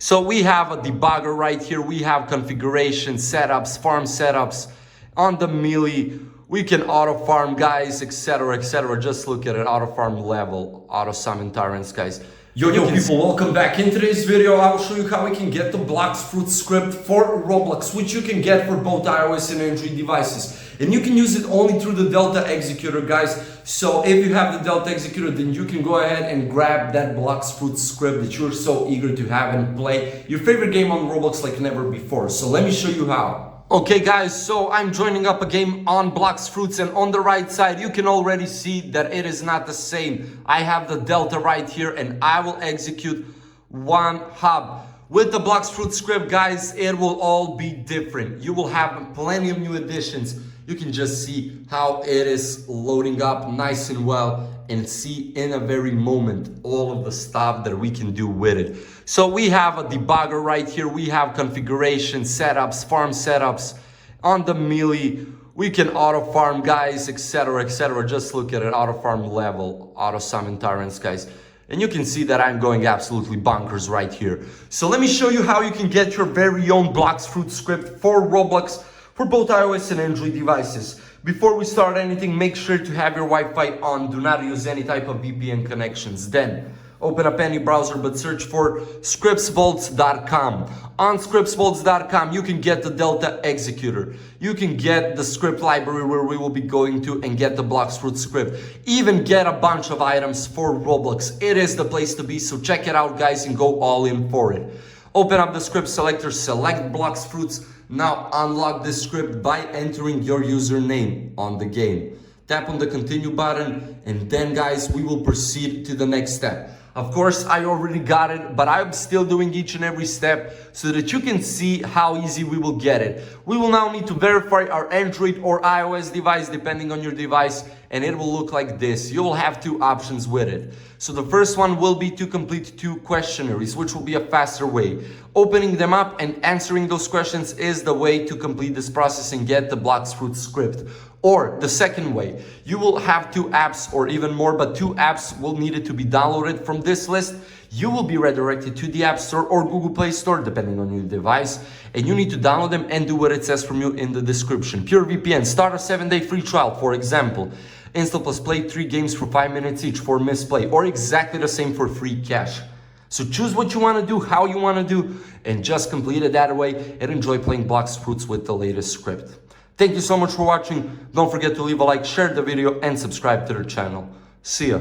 So we have a debugger right here. We have configuration, setups, farm setups on the melee. We can auto farm, guys, etc, etc. Just look at it, auto farm level, auto summon tyrants, guys. Yo people, welcome back. In today's video I will show you how we can get the Blox fruit script for Roblox, which you can get for both iOS and Android devices. And you can use it only through the Delta executor, guys. So if you have the Delta executor, then you can go ahead and grab that Blox fruit script that you're so eager to have and play your favorite game on Roblox like never before. So let me show you how. Okay guys, so I'm joining up a game on Blox Fruits, and on the right side you can already see that it is not the same. I have the Delta right here and I will execute one hub. With the Blox Fruit script, guys, it will all be different. You will have plenty of new additions. You can just see how it is loading up nice and well and see in a very moment all of the stuff that we can do with it. So we have a debugger right here. We have configuration, setups, farm setups on the melee. We can auto farm, guys, etc, etc. Just look at it, auto farm level, auto summon tyrants, guys. And you can see that I'm going absolutely bonkers right here. So let me show you how you can get your very own Blox Fruit script for Roblox for both iOS and Android devices. Before we start anything, make sure to have your Wi-Fi on. Do not use any type of VPN connections. Then open up any browser but search for scriptsvaults.com. On scriptsvaults.com you can get the Delta executor. You can get the script library where we will be going to and get the Blox Fruit script. Even get a bunch of items for Roblox. It is the place to be, so check it out, guys, and go all in for it. Open up the script selector, select Blox Fruits. Now unlock this script by entering your username on the game. Tap on the continue button and then, guys, we will proceed to the next step. Of course, I already got it, but I'm still doing each and every step so that you can see how easy we will get it. We will now need to verify our Android or iOS device depending on your device, and it will look like this. You will have two options with it. So the first one will be to complete 2 questionnaires, which will be a faster way. Opening them up and answering those questions is the way to complete this process and get the Blox Fruit script. Or the second way, you will have 2 apps or even more, but 2 apps will need to be downloaded from this list. You will be redirected to the App Store or Google Play Store, depending on your device, and you need to download them and do what it says from you in the description. Pure VPN, start a 7-day free trial, for example. Install plus play 3 games for 5 minutes each for misplay, or exactly the same for free cash. So choose what you want to do, how you want to do, and just complete it that way and enjoy playing Blox Fruits with the latest script. Thank you so much for watching. Don't forget to leave a like, share the video, and subscribe to the channel. See ya.